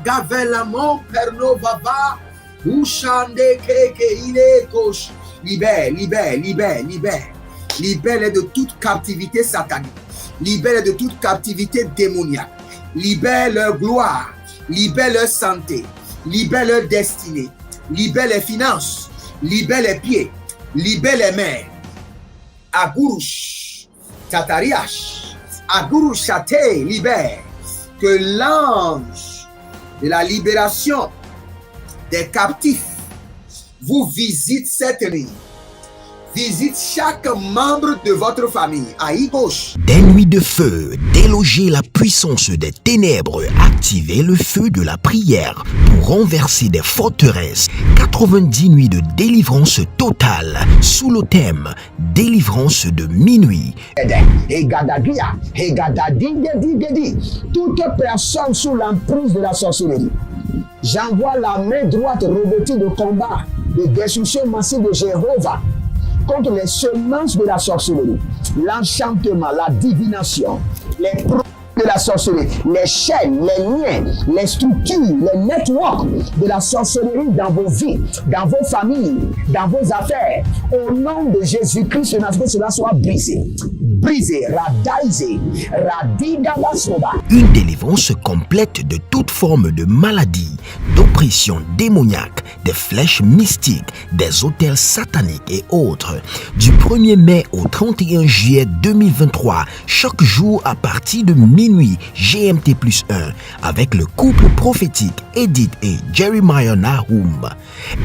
Agavelamon pernovava. Ushande keke ile kosh. Libère, libère, libère, libère. Libère de toute captivité satanique. Libère de toute captivité démoniaque. Libère leur gloire. Libère leur santé. Libère leur destinée. Libère les finances. Libère les pieds. Libère les mains. Agurush. Tatariash. Agurush Chate. Libère. Que l'ange de la libération des captifs vous visite cette nuit. Visite chaque membre de votre famille. Aïe gauche. Des nuits de feu, déloger la puissance des ténèbres, activer le feu de la prière pour renverser des forteresses. 90 nuits de délivrance totale sous le thème délivrance de minuit. Toute personne sous l'emprise de la sorcellerie, j'envoie la main droite revêtue de combat, de destruction massive de Jéhovah contre les semences de la sorcellerie, l'enchantement, la divination, les produits de la sorcellerie, les chaînes, les liens, les structures, les networks de la sorcellerie dans vos vies, dans vos familles, dans vos affaires. Au nom de Jésus-Christ, que cela soit brisé. Brisé, radaisé, radidabasoba. Une délivrance complète de toute forme de maladie, d'oppression démoniaque, des flèches mystiques, des autels sataniques et autres. Du 1er mai au 31 juillet 2023, chaque jour à partir de minuit GMT+1, avec le couple prophétique Edith et Jeremiah Nahum.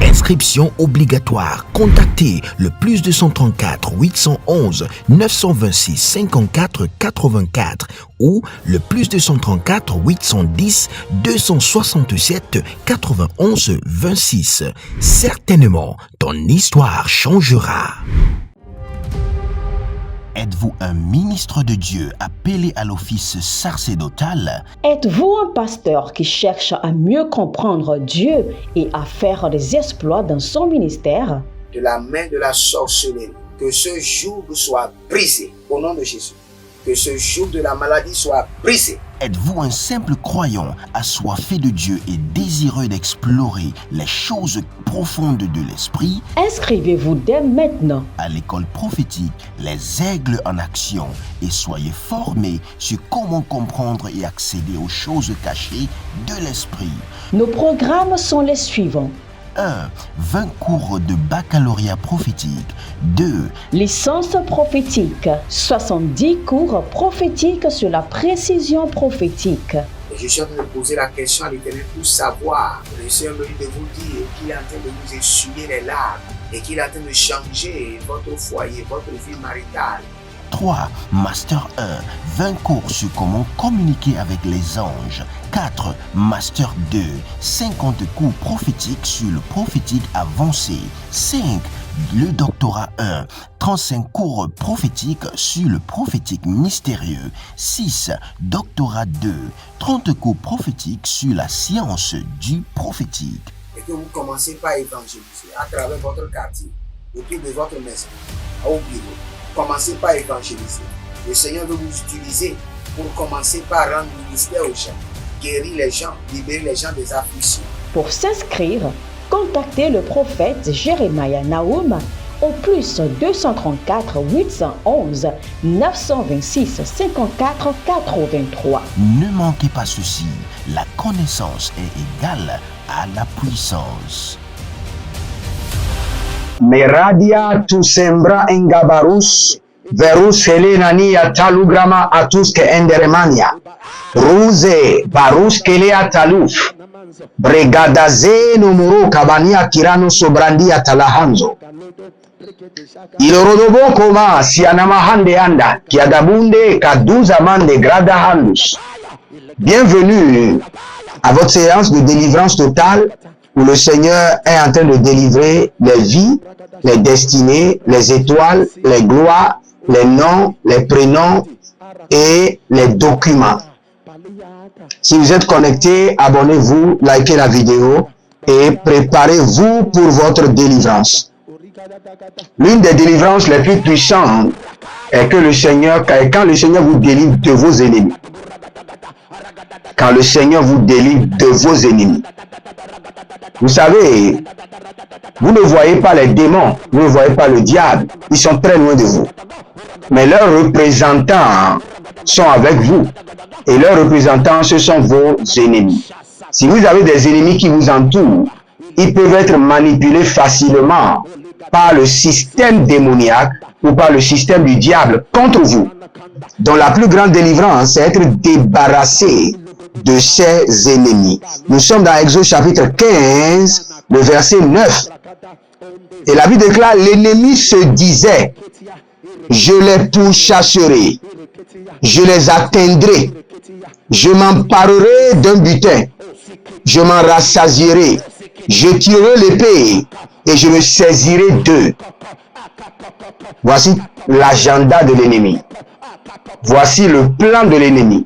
Inscription obligatoire. Contactez le +234 811 926 54 84 ou le +234 810 267 91 26. Certainement, ton histoire changera. Êtes-vous un ministre de Dieu appelé à l'office sacerdotal? Êtes-vous un pasteur qui cherche à mieux comprendre Dieu et à faire des exploits dans son ministère? De la main de la sorcellerie, que ce joug soit brisé au nom de Jésus. Que ce joug de la maladie soit brisé. Êtes-vous un simple croyant assoiffé de Dieu et désireux d'explorer les choses profondes de l'esprit? Inscrivez-vous dès maintenant À l'école prophétique Les Aigles en Action et soyez formés sur comment comprendre et accéder aux choses cachées de l'esprit. Nos programmes sont les suivants. 1. 20 cours de baccalauréat prophétique. 2. Licence prophétique. 70 cours prophétiques sur la précision prophétique. Je suis en train de poser la question à l'Éternel pour savoir. Le Seigneur me dit de vous dire qu'il est en train de vous essuyer les larmes et qu'il est en train de changer votre foyer, votre vie maritale. 3. Master 1. 20 cours sur comment communiquer avec les anges. 4. Master 2. 50 cours prophétiques sur le prophétique avancé. 5. Le doctorat 1. 35 cours prophétiques sur le prophétique mystérieux. 6. Doctorat 2. 30 cours prophétiques sur la science du prophétique. Et que vous commencez par évangéliser à travers votre quartier, autour de votre maison, au bureau. Commencez par évangéliser. Le Seigneur veut vous utiliser pour commencer par rendre ministère aux gens, guérir les gens, libérer les gens des afflictions. Pour s'inscrire, contactez le prophète Jeremiah Nahum au +234 811 926 54 83. Ne manquez pas ceci, la connaissance est égale à la puissance. Meradia tu sembra en gabarus, verus helenania talugrama atus que enderemania, ruse barus kelea taluf, bregadaze numuru kabania kirano sobrandia talahanzo. Ilorodobo koma sianamahande anda, kiadabunde kaduza mande grada handus. Bienvenue à votre séance de délivrance totale où le Seigneur est en train de délivrer les vies, les destinées, les étoiles, les gloires, les noms, les prénoms et les documents. Si vous êtes connecté, abonnez-vous, likez la vidéo et préparez-vous pour votre délivrance. L'une des délivrances les plus puissantes est que quand le Seigneur vous délivre de vos ennemis. quand le Seigneur vous délivre de vos ennemis. Vous savez, vous ne voyez pas les démons, vous ne voyez pas le diable, ils sont très loin de vous. Mais leurs représentants sont avec vous. Et leurs représentants, ce sont vos ennemis. Si vous avez des ennemis qui vous entourent, ils peuvent être manipulés facilement par le système démoniaque ou par le système du diable contre vous. Donc la plus grande délivrance, c'est être débarrassé de ses ennemis. Nous sommes dans Exode chapitre 15, le verset 9. Et la Bible déclare, l'ennemi se disait, je les pourchasserai, je les atteindrai, je m'emparerai d'un butin, je m'en rassasierai, je tirerai l'épée et je me saisirai d'eux. Voici l'agenda de l'ennemi. Voici le plan de l'ennemi.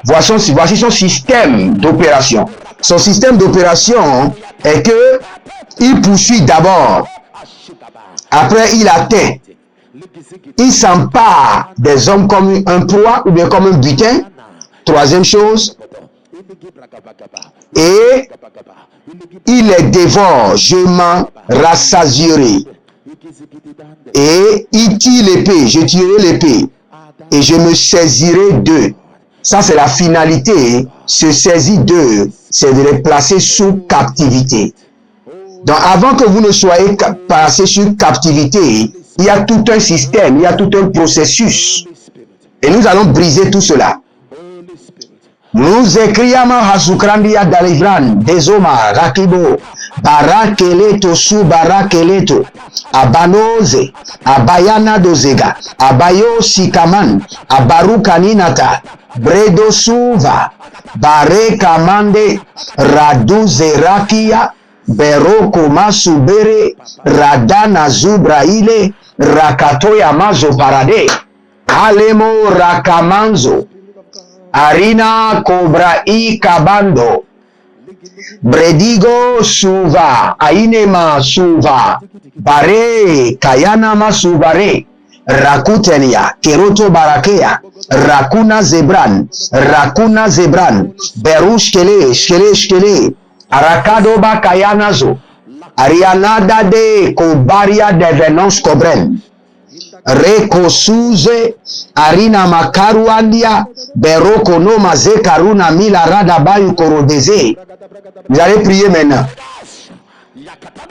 Voici son système d'opération. Son système d'opération est que il poursuit d'abord. Après, il atteint. Il s'empare des hommes comme un proie ou bien comme un butin. Troisième chose. Et il les dévore. Je m'en rassasierai. Et il tire l'épée. Je tirerai l'épée. Et je me saisirai d'eux. Ça, c'est la finalité. Se saisir d'eux, c'est de les placer sous captivité. Donc, avant que vous ne soyez placés sous captivité, il y a tout un système, il y a tout un processus. Et nous allons briser tout cela. Nous écrions Hasukrandia Dalivran, Desoma, Rakibo, Barakeleto, Su Barakeleto, Abanoze, Abayana Dozega, Abayo Sikaman, Abarukaninata, Bredo Suva, Barekamande, Raduzerakia, Beroko Masubere, Radana Zubraile, Rakatoya Mazo Parade, Alemo Rakamanzo, Arina Cobra I Cabando, Bredigo Suva, Ainema Suva, Bare, Kayanama Subare, Rakutenia, Keroto Barakea, Rakuna Zebran, Berushkele, Shkele, Arakadoba Kayanazo, Arianada de Kobaria de Venons Cobren, Rekosuze, Arina Makaruandia, Beroko no Maze Karuna Mila Radabayu Korodeze. Vous allez prier maintenant.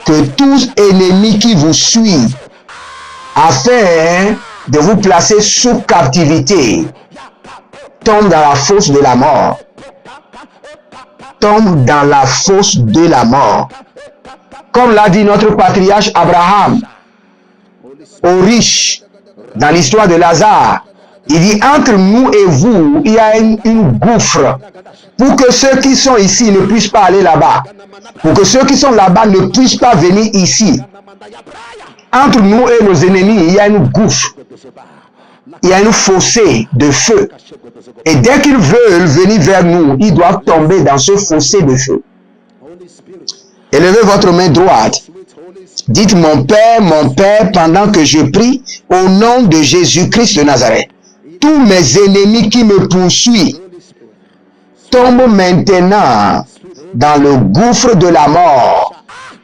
Que tous ennemis qui vous suivent, afin de vous placer sous captivité, tombent dans la fosse de la mort. Tombe dans la fosse de la mort. Comme l'a dit notre patriarche Abraham aux riches dans l'histoire de Lazare, il dit entre nous et vous, il y a une gouffre pour que ceux qui sont ici ne puissent pas aller là-bas. Pour que ceux qui sont là-bas ne puissent pas venir ici. Entre nous et nos ennemis, il y a une gouffre. Il y a une fossé de feu. Et dès qu'ils veulent venir vers nous, ils doivent tomber dans ce fossé de feu. Élevez votre main droite. Dites mon Père, pendant que je prie, au nom de Jésus-Christ de Nazareth. Tous mes ennemis qui me poursuivent tombent maintenant dans le gouffre de la mort.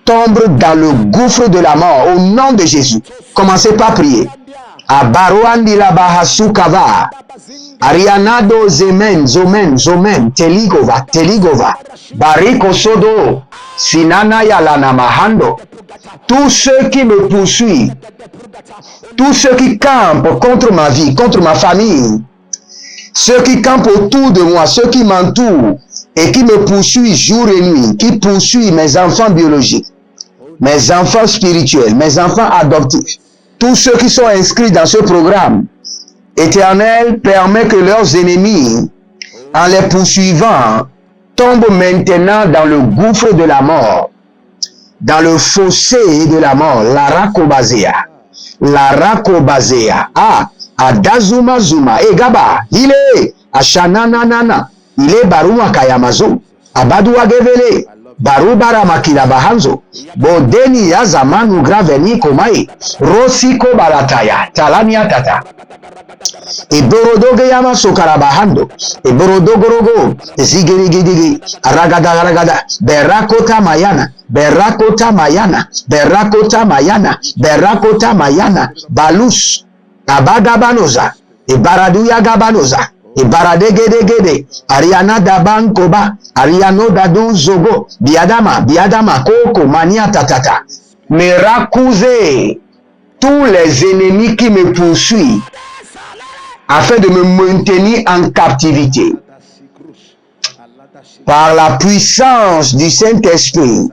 Tombent dans le gouffre de la mort au nom de Jésus. Commencez par prier. Abaruandila Bahasukava. Arianado Zemen, Zomen, Teligova. Bariko Sodo. Sinana Yalana Mahando. Tous ceux qui me poursuivent, tous ceux qui campent contre ma vie, contre ma famille, ceux qui campent autour de moi, ceux qui m'entourent et qui me poursuivent jour et nuit, qui poursuivent mes enfants biologiques, mes enfants spirituels, mes enfants adoptifs, tous ceux qui sont inscrits dans ce programme, Éternel, permet que leurs ennemis, en les poursuivant, tombent maintenant dans le gouffre de la mort, dans le fossé de la mort, la rakobazea, adazuma zuma, egaba, ile, ashananana, ile baruma kayamazo, abadua gevele, barubara makila bahanzo, bodeni ya zamanu graveni komai, rosiko balataya, talania tata. Iborodoge yama sokarabahando, iborodogorogo, zigirigidigi, ragada, berakota mayana, berakota mayana, berakota mayana, berakota mayana, balus, abagabanoza, ibaraduya gabanoza, ibaradegedegede, ariana dabankoba, ariano dadu zogo, biadama, koko, mania tatata, me raccusez tous les ennemis qui me poursuivent, afin de me maintenir en captivité. Par la puissance du Saint-Esprit,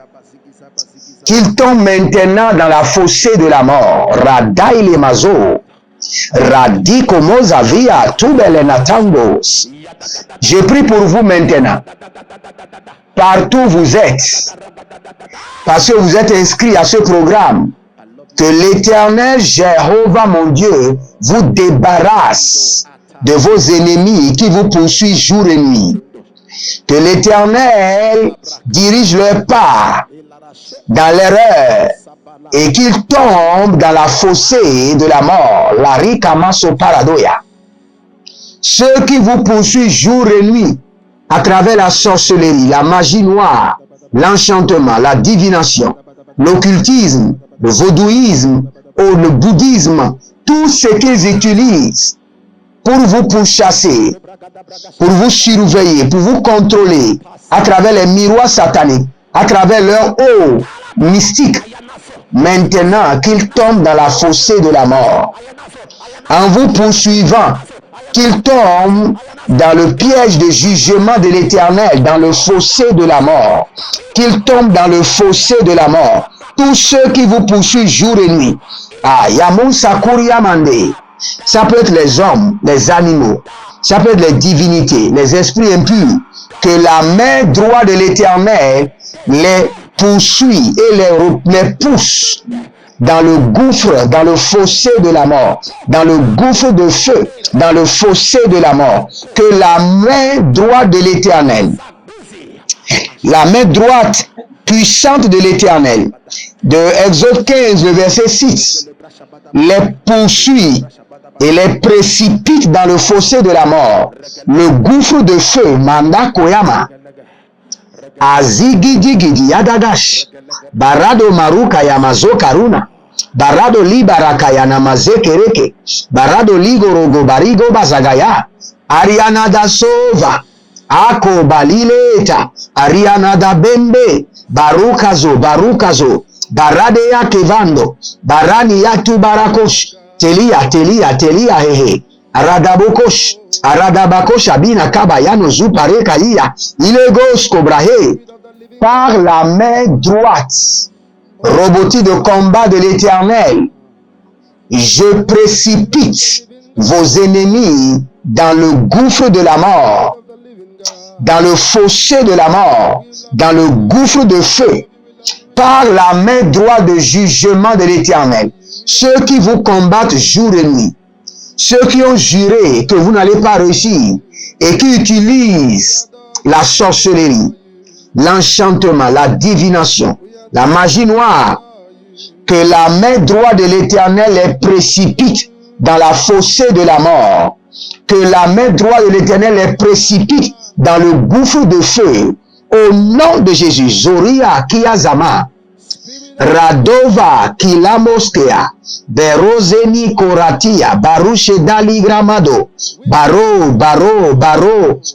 qu'il tombe maintenant dans la fossée de la mort. Radai le mazo, radiko mozavia, tubele natangos. Je prie pour vous maintenant, partout où vous êtes, parce que vous êtes inscrits à ce programme, que l'Éternel Jéhovah mon Dieu vous débarrasse de vos ennemis qui vous poursuivent jour et nuit. Que l'Éternel dirige leurs pas dans l'erreur et qu'ils tombent dans la fossée de la mort. La rikamaso paradoya. Ceux qui vous poursuivent jour et nuit à travers la sorcellerie, la magie noire, l'enchantement, la divination, l'occultisme, le vaudouisme ou le bouddhisme, tout ce qu'ils utilisent pour vous pourchasser, pour vous surveiller, pour vous contrôler à travers les miroirs sataniques, à travers leur eau mystique, maintenant qu'ils tombent dans la fossée de la mort, en vous poursuivant, qu'ils tombent dans le piège de jugement de l'Éternel, dans le fossé de la mort, qu'ils tombent dans le fossé de la mort, tous ceux qui vous poursuivent jour et nuit. Ah, Yamun Sakuria Mande. Ça peut être les hommes, les animaux, ça peut être les divinités, les esprits impurs. Que la main droite de l'Éternel les poursuit et les pousse dans le gouffre, dans le fossé de la mort, dans le gouffre de feu, dans le fossé de la mort. Que la main droite de l'Éternel, la main droite puissante de l'Éternel, de Exode 15, le verset 6, les poursuit et les précipite dans le fossé de la mort, le gouffre de feu, Manda Koyama, Azigidigidi Yadagash, Barado Maruka Yamazo Karuna, Barado Libaraka Yanamaze Kereke, Barado Ligorogo Barigo Bazagaya, Ariana da Sova, Ako Balileta, Ariana da Bembe, Barukazo, Baradea Kevando, Barani Yatu Barakosh, Telia, hehe, Aradabakosh, Abina Kabayano Zupare Kaya, Ilegos Kobrahe, par la main droite, roboti de combat de l'Éternel, je précipite vos ennemis dans le gouffre de la mort, dans le fossé de la mort, dans le gouffre de feu, par la main droite de jugement de l'Éternel. Ceux qui vous combattent jour et nuit, ceux qui ont juré que vous n'allez pas réussir et qui utilisent la sorcellerie, l'enchantement, la divination, la magie noire, que la main droite de l'Éternel les précipite dans la fossée de la mort, que la main droite de l'Éternel les précipite dans le gouffre de feu, au nom de Jésus. Zoria Kiyazama, Radova Kilamoskea, Berozeni Koratia, Barushe Dali Gramado, Baro,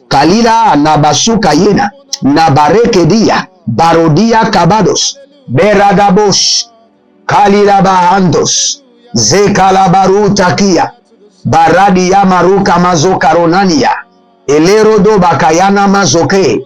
Kalila Nabasu Kayena, Nabarekedia, Barodia Kabados, Beradabosh, Kalila Bahandos, Zekalabaru Takia, Baradia Maruka Mazo Karonania, Elerodo Bakayana Mazoke,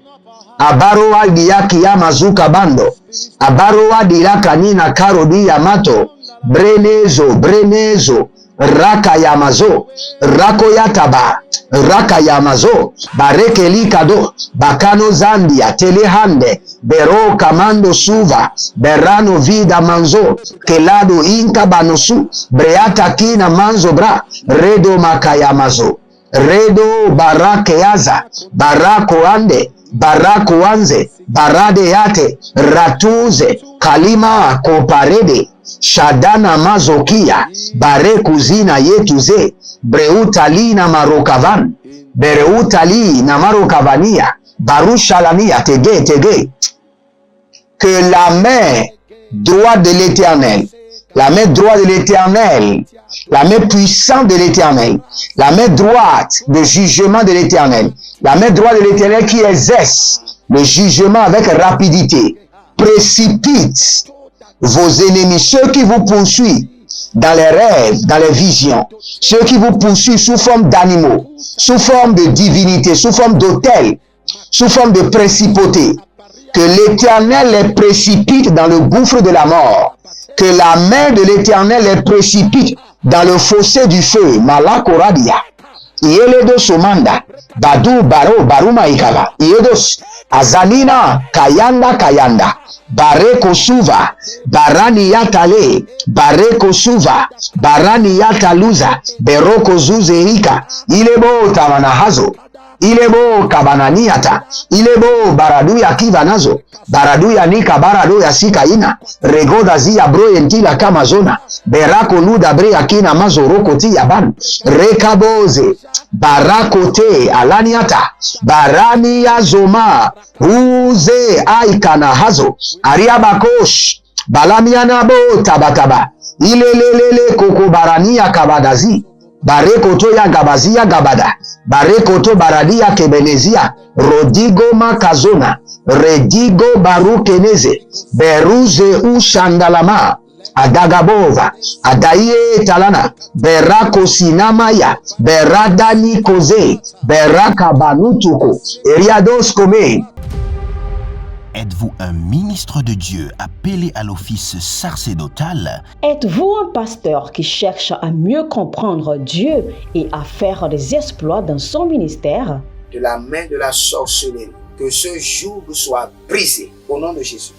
Abaroa diakia mazuka bando, Abaroa diakanina karodi yamato, Brenezo, Raka yamazo, Rako yataba, Raka yamazo, Barekeli kado, Bakano zandia, Telehande, Bero kamando suva, Berano vida manzo, Kelado inka banosu, Breata kina manzo bra, Redo makayamazo, Redo barakeaza, barakoande, barakoanze, baradeate, ratuze, kalima koparede, shadana mazokia, barekuzina yetuze, breutali na marokavan, bereutali na marokavania, barushalania tege. Que la main droite de l'Éternel, la main droite de l'Éternel, la main puissante de l'Éternel, la main droite de jugement de l'Éternel, la main droite de l'Éternel qui exerce le jugement avec rapidité, précipite vos ennemis, ceux qui vous poursuivent dans les rêves, dans les visions, ceux qui vous poursuivent sous forme d'animaux, sous forme de divinité, sous forme d'autel, sous forme de principauté. Que l'Éternel les précipite dans le gouffre de la mort. Que la main de l'Éternel les précipite dans le fossé du feu. Malakoradia. Ieledo somanda. Badu baro baruma ikala. Iedos. Azanina kayanda. Bareko suva. Barani yatale. Bareko suva. Barani yataluza. Beroko zuzeika. Ilebo tamanahazo. Ilebo kabananiata, ilebo baraduya kivanazo, baraduya nika baraduya sikaina, regoda zia bro entila kama zona, berako luda bre akina mazoroko ti yaban, rekaboze, barakote alaniata, barani ya zoma, uze aikana hazo, ariabakosh, balamiana bo tabataba, ilelelele koko barania kabadazi, Barekoto ya gabazia gabada, barekoto baradia kebenezia, rodigo makazona, redigo barukeneze, beruze ushandalama, adagabova, adaye talana, berako sinamaya, beradani koze, beraka banutuko, eriados kome. Êtes-vous un ministre de Dieu appelé à l'office sacerdotal? Êtes-vous un pasteur qui cherche à mieux comprendre Dieu et à faire des exploits dans son ministère? De la main de la sorcellerie, que ce joug soit brisé au nom de Jésus.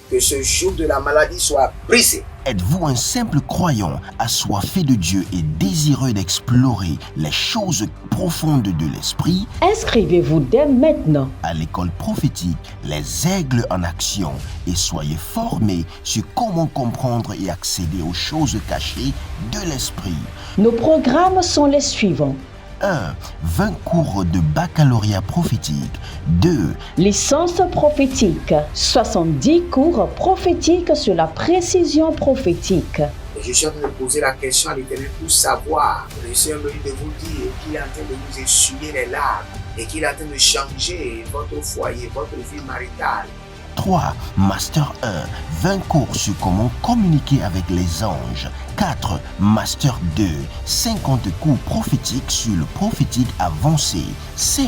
Que ce joug de la maladie soit brisé. Êtes-vous un simple croyant assoiffé de Dieu et désireux d'explorer les choses profondes de l'esprit? Inscrivez-vous dès maintenant À l'école prophétique Les Aigles en Action et soyez formés sur comment comprendre et accéder aux choses cachées de l'esprit. Nos programmes sont les suivants. 1. 20 cours de baccalauréat prophétique. 2. Licence prophétique. 70 cours prophétiques sur la précision prophétique. Et je suis en train de poser la question à l'Éternel pour savoir. Le Seigneur me dit de vous dire qu'il est en train de vous essuyer les larmes et qu'il est en train de changer votre foyer, votre vie maritale. 3. Master 1. 20 cours sur comment communiquer avec les anges. 4. Master 2. 50 cours prophétiques sur le prophétique avancé. 5.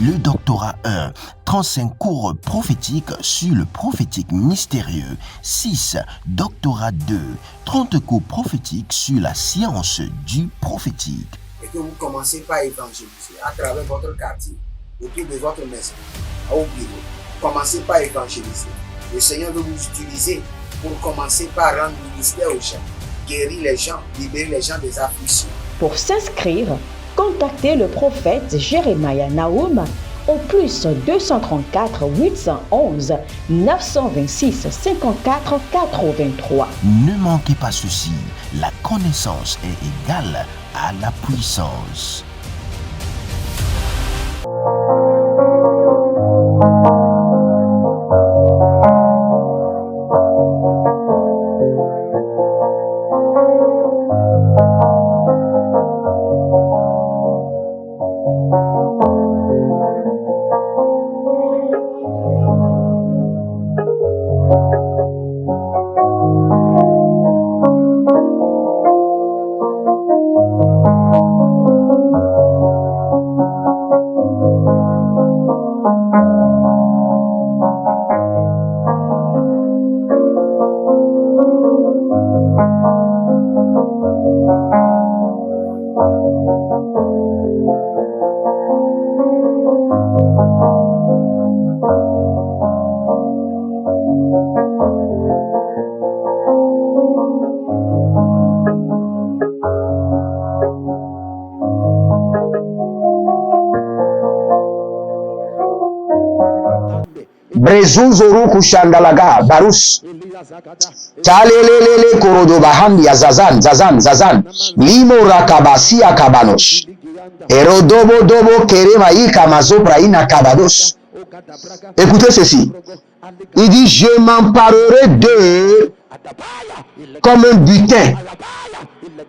Le doctorat 1. 35 cours prophétiques sur le prophétique mystérieux. 6. Doctorat 2. 30 cours prophétiques sur la science du prophétique. Et que vous commencez par évangéliser à travers votre quartier, autour de votre maison, au bureau. Commencez par évangéliser. Le Seigneur veut vous utiliser pour commencer par rendre ministère aux gens, guérir les gens, libérer les gens des afflictions. Pour s'inscrire, contactez le prophète Jérémia Naoum au plus 234 811 926 54 83. Ne manquez pas ceci, la connaissance est égale à la puissance. Brezuzoru kushandalaga barus. Talelelele korodo bahandi ya zazan. Limo rakabasi akabanos. Erodobo dobo kerema ikamazo praina kabados. Écoutez ceci. Il dit, je m'emparerai d'eux comme un butin.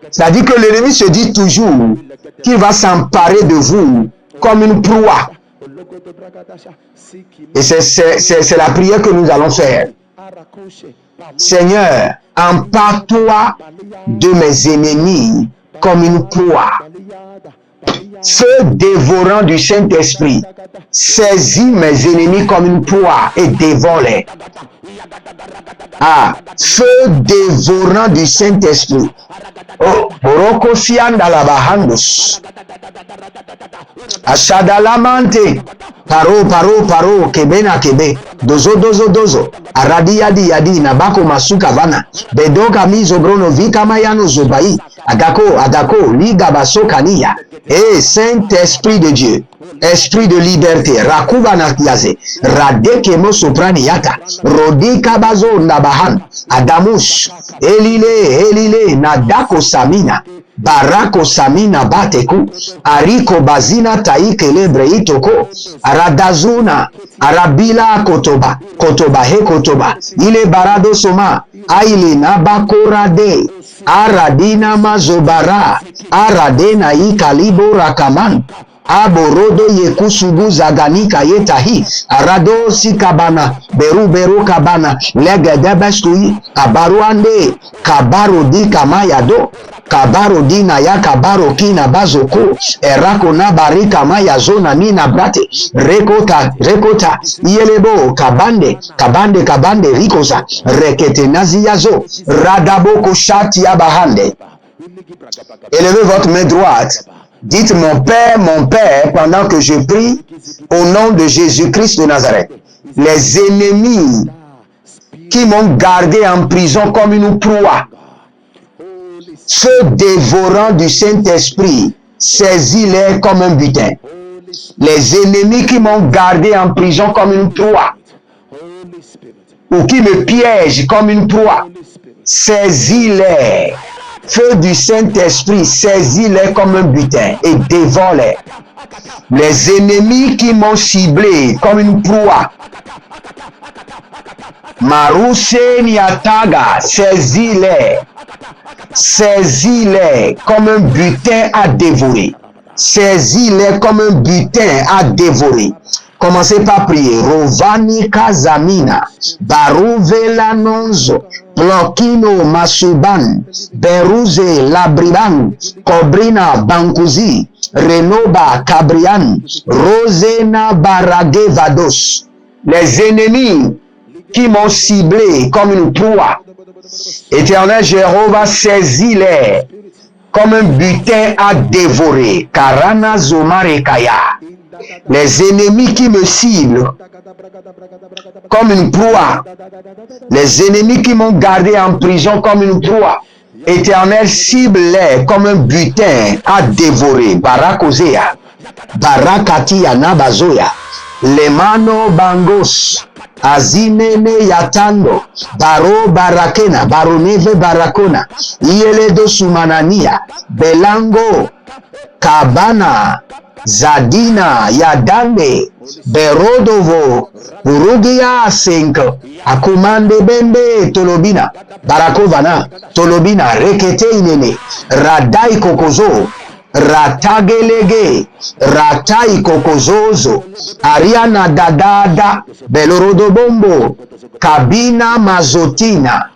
C'est-à-dire que l'ennemi se dit toujours qu'il va s'emparer de vous comme une proie. Et c'est la prière que nous allons faire. Seigneur, empare-toi de mes ennemis comme une proie. Feu dévorant du Saint-Esprit, saisis mes ennemis comme une proie et dévore-les. Ah, feu dévorant du Saint-Esprit. Oh, Borokosian dalabahandos. Ashadalamante. Paro, kebena kebe. Dozo. Aradi yadi, nabako masuka vana. Bedoka mizo brono vika mayano zobai. Adako, liga baso kania. Et Saint-Esprit de Dieu, Esprit de liberté, Rakubana kiaze, Radekemo sopraniata, Rodi kabazo nabahan, Adamus, Elile, Nadako samina, Barako samina bateku, Ariko bazina taikele breitoko, Aradazuna, Arabila kotoba, kotoba, Ile barado soma, Aile nabakorade, Aradina mazobara, Aradena ikalibo rakaman, Aborodo yekusugu zaganika yetahi, Arado sikabana, beru kabana, legedebestui, Abaruande, Kabaro di kamayado, Kabaro di na ya kabaro kina bazoko, Erako na barika maya zona nina brate, Rekota, Yelebo, Kabande, Rikosa, Rekete naziyazo, Radaboko shati abahande. Élevez votre main droite. Dites mon Père, pendant que je prie au nom de Jésus-Christ de Nazareth. Les ennemis qui m'ont gardé en prison comme une proie, feu dévorant du Saint-Esprit, saisis-les comme un butin. Les ennemis qui m'ont gardé en prison comme une proie, ou qui me piègent comme une proie, saisis-les. Feu du Saint-Esprit, saisis-les comme un butin et dévore-les. Les ennemis qui m'ont ciblé comme une proie, Maruse Niataga, saisis-les comme un butin à dévorer. Saisis-les comme un butin à dévorer. Commencez par prier. Rovani Kazamina, Baruvela Nonzo, Plokino Masuban, Beruze Labriban, Kobrina Bankuzi, Renoba Kabrian, Rosena Barage Vados. Les ennemis qui m'ont ciblé comme une proie, Éternel Jéhovah, saisis-les comme un butin à dévorer. Karana Zomare Kaya. Les ennemis qui me ciblent comme une proie, les ennemis qui m'ont gardé en prison comme une proie, Éternel, cible-les comme un butin à dévorer. Barakozea, Barakatia Nabazoya, Lemano Bangos, Azinene Yatando, Baro Barakena, Baroneve Barakona, Ieledo Sumanania, Belango, Kabana, Zadina, Yadande, Berodovo, Urugia Senko, Akumande Bembe, Tolobina, Barakovana, Tolobina, Rekete Inene, Radai Kokozo, Ratagelege, Ratai Kokozozo, Ariana Dadada, Belorodobombo, Kabina Mazotina,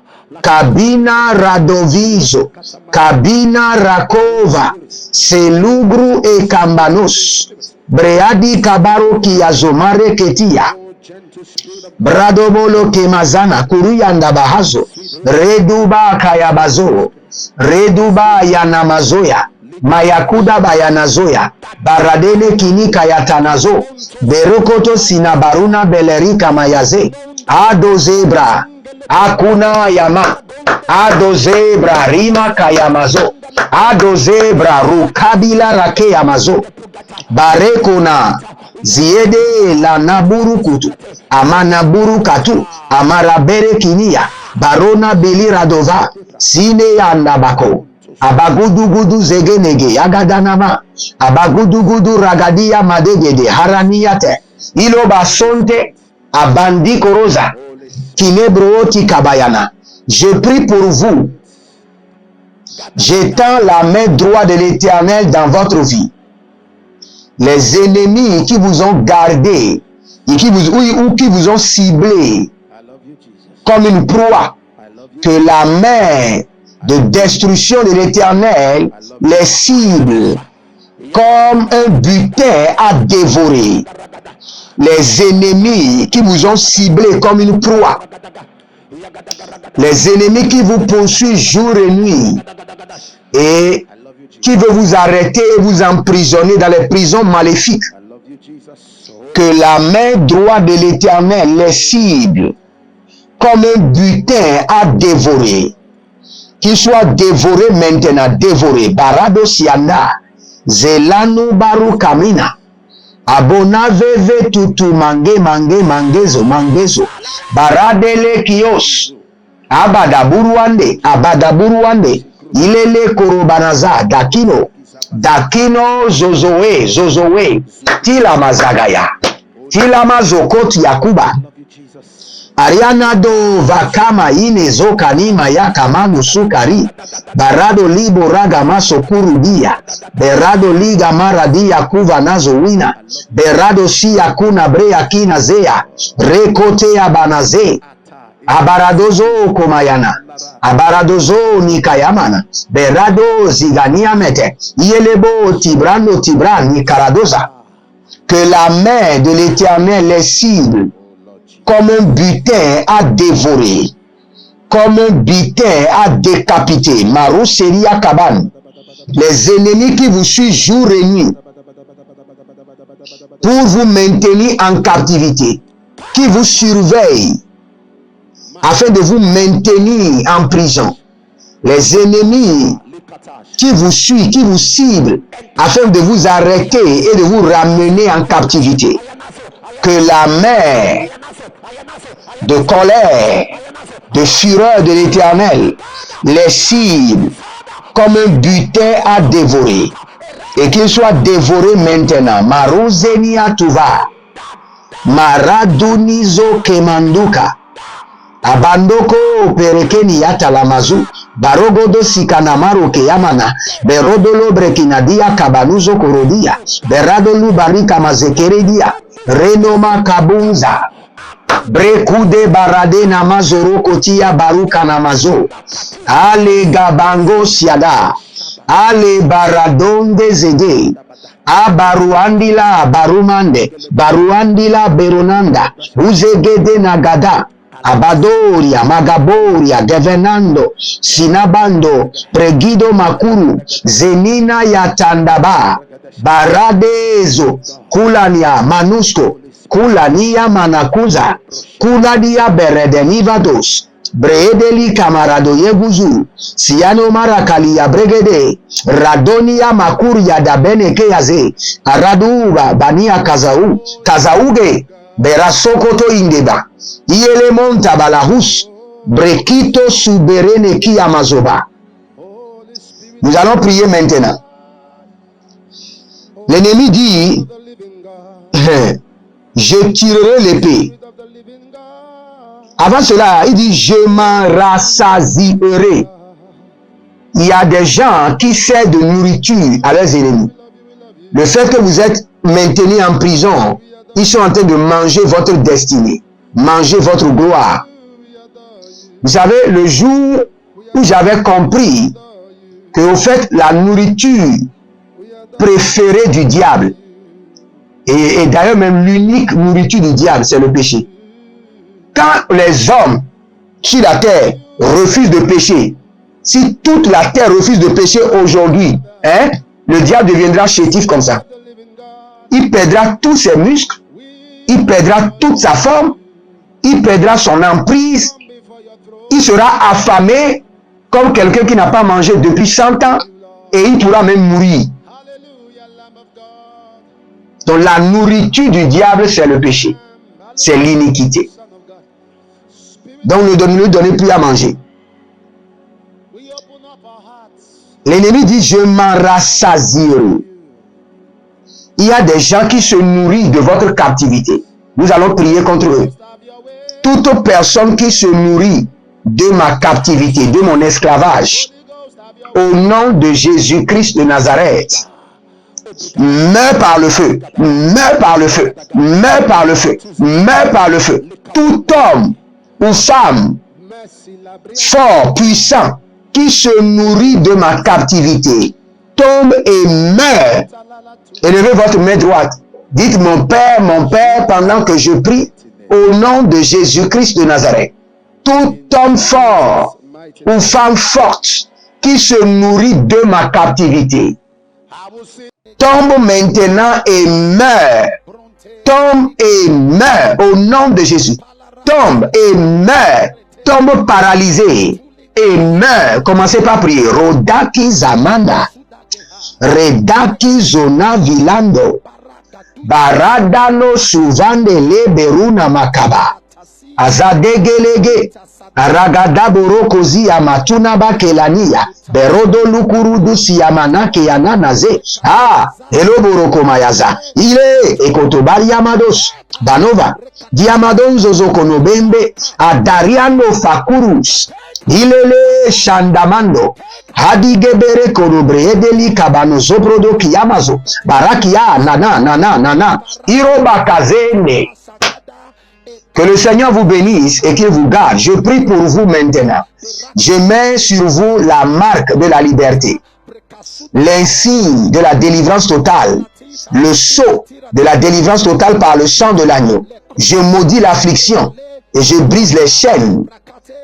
Kabina Radovizo, Kabina Rakova, Selugru e Kambanos, Breadi Kabaro Kiyazomare Ketia, Bradobolo Kemazana, Kuruyanda Bahazo, Reduba Kayabazo, Reduba Yanamazoya, Mayakuda Bayanazoya, Baradene Kinika Yatanazo, Berokoto Sinabaruna Belerika Mayaze, Ado Zebra, Akuna Yama, Ado Zebra Rima Kayamazo, Ado Zebra Rukabila Rake Yamazo, Barekuna, Ziede la naburu kutu. Amanaburu katu. Amarabere kinia. Barona bili radova. Sine yandabako. Abagudugudu zegenege. Agadanama. Abagudugudu ragadia madegede. Haraniyate. Ilo basonte. Abandi koroza. Kinebrooti kabayana. Je prie pour vous. J'étends la main droite de l'Éternel dans votre vie. Les ennemis qui vous ont gardé et qui vous ont ciblé comme une proie, que la main de destruction de l'Éternel les cible comme un butin à dévorer. Les ennemis qui vous ont ciblé comme une proie, les ennemis qui vous poursuivent jour et nuit et qui veulent vous arrêter et vous emprisonner dans les prisons maléfiques, que la main droite de l'Éternel les cible comme un butin à dévorer. Qu'il soit dévoré maintenant, dévoré. Barado sianda, zelano baru kamina. Abona veve tutu mangezo. Baradele kios. Abadaburuande. Ilele korobanaza. Dakino zozowe. Tila mazagaya. Tila mazokoti yakuba. Ariana do vakama ine zoka nima ya kamanu sukari. Barado libo raga maso kurudia. Berado liga maradia kuva nazo wina. Berado si yakuna brea kina zea. Rekote ya banaze. Abaradozo komayana. Abaradozo nikayamana. Berado zigania mete. Yelebo tibran nikaradoza. Que la main de l'Éternel les cible comme un butin à dévorer, comme un butin à décapiter. Marousseria Kaban. Les ennemis qui vous suivent jour et nuit pour vous maintenir en captivité, qui vous surveillent afin de vous maintenir en prison. Les ennemis qui vous suivent, qui vous ciblent afin de vous arrêter et de vous ramener en captivité. Que la main de colère, de fureur de l'Éternel les cible comme un butin à dévorer et qu'il soit dévoré maintenant. Marozenia tuva, maradunizo kemanduka, abandoko perekeni yata lamazu, barogodo sikanamaro keyamana, berodolo brekinadia kabanuzo korodia, beradolu barika mazekeredia, renoma kabunza. Brekude barade namazoro kotia baruka namazo. Ale gabango siada. Ale baradonde zede. Abaruandila barumande. Baruandila beronanda. Uzegede nagada. Abadoria, Magaboria, Gevenando, Sinabando, Pregido Makuru, Zenina Yatandaba, Baradezo, Kulania, Manusko, Kulania Manakuza, Kuladia Beredenivados, Bredeli Camarado Yeguzu, Siano Marakalia Bregede, Radonia Makuria da Benekeaze, Araduba, Bania Kazau, Kazauge, Berasokoto Indeba, Iele Monta Balahus, Brekito Suberene Ki Amazoba. Nous allons prier maintenant. L'ennemi dit, je tirerai l'épée. Avant cela, il dit, je m'en rassasierai. Il y a des gens qui servent de nourriture à leurs ennemis. Le fait que vous êtes maintenus en prison, ils sont en train de manger votre destinée, manger votre gloire. Vous savez, le jour où j'avais compris que, au fait, la nourriture préférée du diable, et d'ailleurs même l'unique nourriture du diable, c'est le péché. Quand les hommes sur la terre refusent de pécher, si toute la terre refuse de pécher aujourd'hui, le diable deviendra chétif comme ça. Il perdra tous ses muscles, il perdra toute sa forme, il perdra son emprise, il sera affamé comme quelqu'un qui n'a pas mangé depuis 100 ans et il pourra même mourir. Donc la nourriture du diable, c'est le péché. C'est l'iniquité. Donc ne donnez plus à manger. L'ennemi dit, je m'en rassasierai. Il y a des gens qui se nourrissent de votre captivité. Nous allons prier contre eux. Toute personne qui se nourrit de ma captivité, de mon esclavage, au nom de Jésus-Christ de Nazareth, meurs par le feu, meurs par le feu, meurs par le feu, meurs par le feu. Tout homme ou femme fort, puissant, qui se nourrit de ma captivité, tombe et meurt. Élevez votre main droite. Dites, mon Père, pendant que je prie, au nom de Jésus-Christ de Nazareth, tout homme fort ou femme forte qui se nourrit de ma captivité, tombe maintenant et meurt. Tombe et meurt au nom de Jésus. Tombe et meurt. Tombe paralysé et meurt. Commencez par prier. Rodaki Zamanda. Redaki Zona Vilando. Baradano Suvandele Beruna Makaba. Azadegelege. Aragadaboro kozi amatuna bakelania. Berodo lukurudu siyamana keyananaze. Eloboro mayaza. Ile ekotobali amados. Banova. Diamadon zozo konobembe. Adariano fakurus. Ilele shandamando. Hadigebere konobre edeli kabano zoprodo kiyamazo. Barakia nana. Iroba kazene. Que le Seigneur vous bénisse et qu'il vous garde. Je prie pour vous maintenant. Je mets sur vous la marque de la liberté, l'insigne de la délivrance totale, le sceau de la délivrance totale par le sang de l'agneau. Je maudis l'affliction et je brise les chaînes.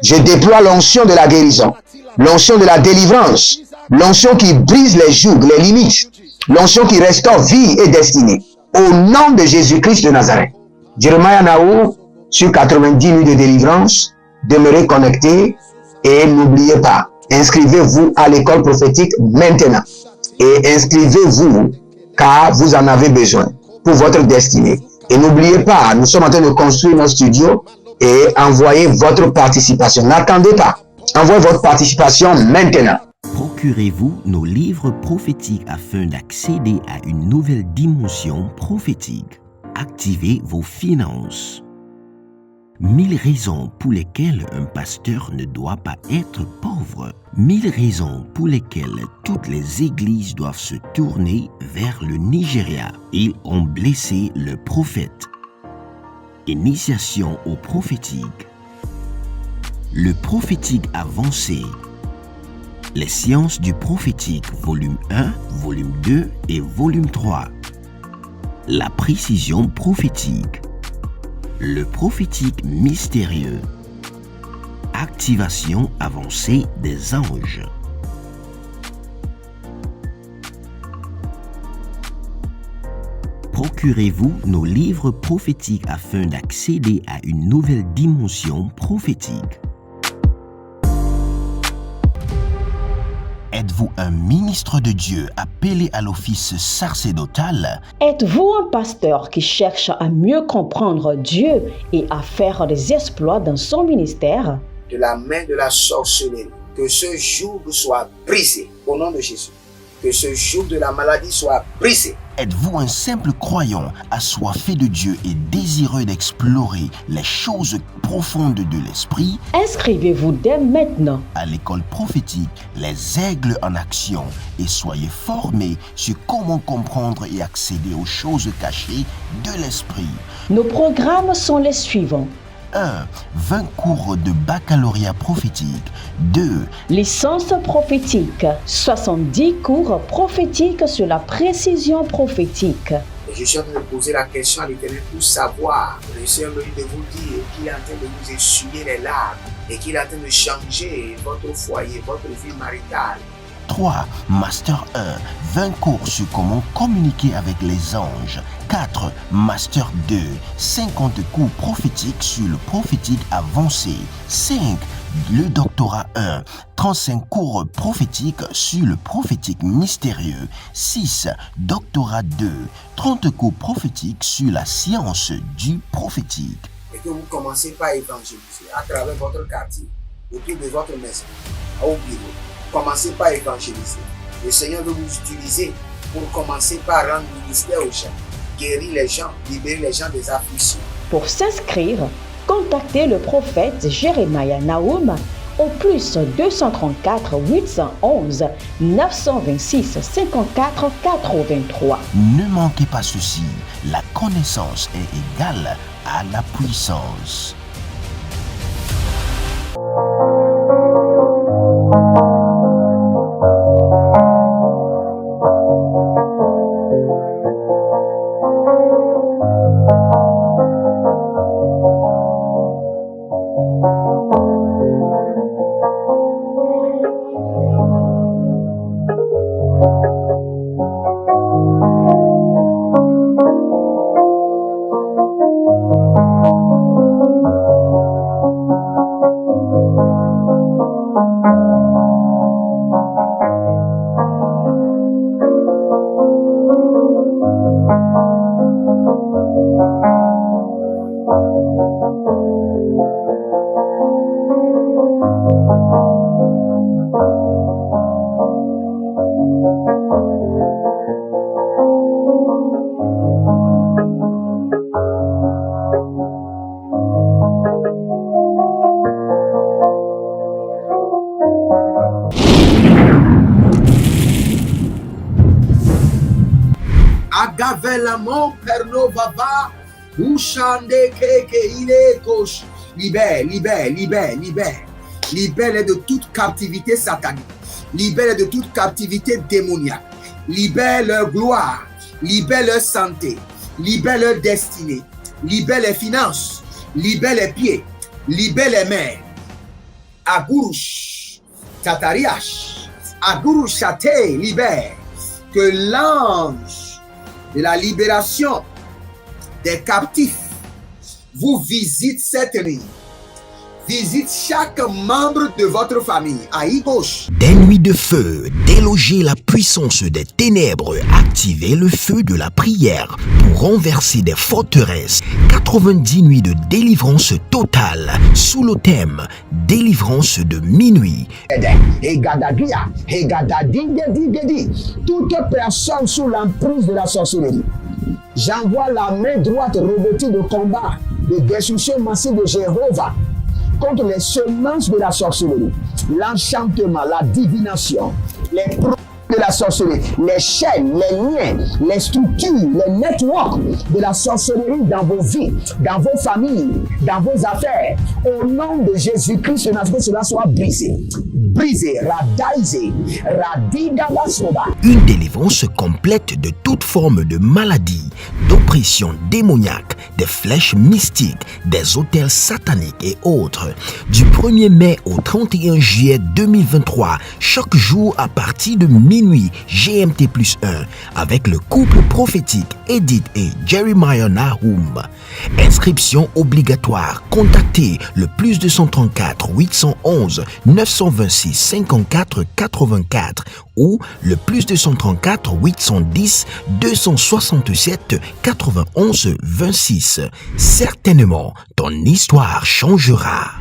Je déploie l'onction de la guérison, l'onction de la délivrance, l'onction qui brise les jougs, les limites, l'onction qui restaure vie et destinée. Au nom de Jésus-Christ de Nazareth. Jeremiah Naou, sur 90 nuits de délivrance, demeurez connectés et n'oubliez pas, inscrivez-vous à l'école prophétique maintenant et inscrivez-vous car vous en avez besoin pour votre destinée. Et n'oubliez pas, nous sommes en train de construire notre studio et envoyez votre participation. N'attendez pas, envoyez votre participation maintenant. Procurez-vous nos livres prophétiques afin d'accéder à une nouvelle dimension prophétique. Activez vos finances. 1000 raisons pour lesquelles un pasteur ne doit pas être pauvre. 1000 raisons pour lesquelles toutes les églises doivent se tourner vers le Nigeria. Ils ont blessé le prophète. Initiation au prophétique. Le prophétique avancé. Les sciences du prophétique, volume 1, volume 2 et volume 3. La précision prophétique. Le prophétique mystérieux. Activation avancée des anges. Procurez-vous nos livres prophétiques afin d'accéder à une nouvelle dimension prophétique. Êtes-vous un ministre de Dieu appelé à l'office sacerdotal? Êtes-vous un pasteur qui cherche à mieux comprendre Dieu et à faire des exploits dans son ministère? De la main de la sorcellerie, que ce joug soit brisé au nom de Jésus. Que ce joug de la maladie soit brisé. Êtes-vous un simple croyant assoiffé de Dieu et désireux d'explorer les choses profondes de l'esprit? Inscrivez-vous dès maintenant À l'école prophétique, les aigles en action, et soyez formés sur comment comprendre et accéder aux choses cachées de l'esprit. Nos programmes sont les suivants. 1. 20 cours de baccalauréat prophétique. 2. Licence prophétique. 70 cours prophétiques sur la précision prophétique. Et je suis en train de poser la question à l'Éternel pour savoir. Le Seigneur me dit de vous dire qu'il est en train de vous essuyer les larmes et qu'il est en train de changer votre foyer, votre vie maritale. 3. Master 1. 20 cours sur comment communiquer avec les anges. 4. Master 2. 50 cours prophétiques sur le prophétique avancé. 5. le doctorat 1, 35 cours prophétiques sur le prophétique mystérieux. 6. Doctorat 2, 30 cours prophétiques sur la science du prophétique. Et que vous commencez par évangéliser à travers votre quartier, autour de votre maison, au bureau. Commencez par évangéliser. Le Seigneur veut vous utiliser pour commencer par rendre ministère aux gens, guérir les gens, libérer les gens des afflictions. Pour s'inscrire, contactez le prophète Jeremiah Nahum au plus 234 811 926 54 83. Ne manquez pas ceci, la connaissance est égale à la puissance. Agavelamon pernovava ushande keke ilekos. Libère, libère, libère, libère. Libère de toute captivité satanique. Libère de toute captivité démoniaque. Libère leur gloire. Libère leur santé. Libère leur destinée. Libère les finances. Libère les pieds. Libère les mains. Agurush. Tatariash. Agurush Chate. Libère. Que l'ange de la libération des captifs vous visite cette nuit. Visite chaque membre de votre famille. À gauche. Des nuits de feu, déloger la puissance des ténèbres, activer le feu de la prière pour renverser des forteresses. 90 nuits de délivrance totale sous le thème délivrance de minuit. Toute personne sous l'emprise de la sorcellerie, j'envoie la main droite revêtue de combat, de destruction massive de Jéhovah contre les semences de la sorcellerie, l'enchantement, la divination, les produits de la sorcellerie, les chaînes, les liens, les structures, les networks de la sorcellerie dans vos vies, dans vos familles, dans vos affaires. Au nom de Jésus-Christ, que cela soit brisé. Brisé, radaisé, radidabasoba. Une délivrance complète de toute forme de maladie, d'oppression démoniaque, des flèches mystiques, des autels sataniques et autres. Du 1er mai au 31 juillet 2023, chaque jour à partir de minuit GMT+1, avec le couple prophétique Edith et Jeremiah Nahum. Inscription obligatoire. Contactez le plus 234 811 926 54 84 ou le plus 234 810 267 91 26. Certainement, ton histoire changera.